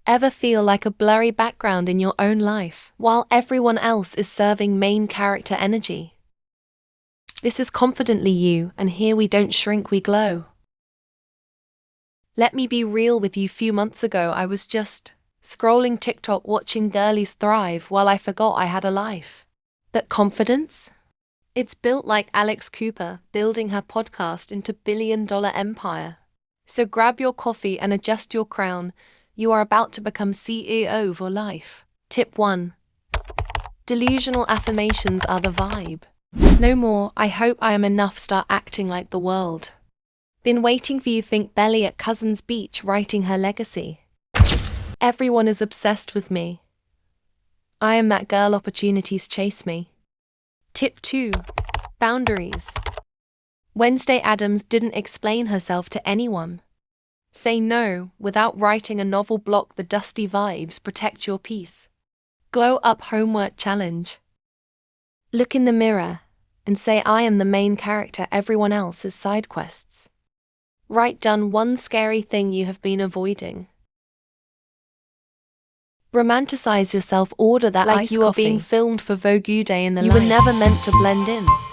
Ever feel like a blurry background in your own life, while everyone else is serving main character energy? This is confidently you, and here we don't shrink, we glow. Let me be real with you. Few months ago, I was just scrolling TikTok watching girlies thrive while I forgot I had a life. That confidence? It's built like Alex Cooper building her podcast into billion-dollar empire. So grab your coffee and adjust your crown. You are about to become CEO for life. Tip 1. Delusional affirmations are the vibe. No more, I hope I am enough, start acting like the world. Been waiting for you, think Belly at Cousin's Beach writing her legacy. Everyone is obsessed with me. I am that girl, opportunities chase me. Tip 2. Boundaries. Wednesday Addams didn't explain herself to anyone. Say no without writing a novel, block the dusty vibes, protect your peace. Glow up homework challenge. Look in the mirror and say, I am the main character, everyone else is side quests. Write down one scary thing you have been avoiding. Romanticize yourself, order that like iced you are coffee. being filmed for Vogue Day in the You light. were never meant to blend in.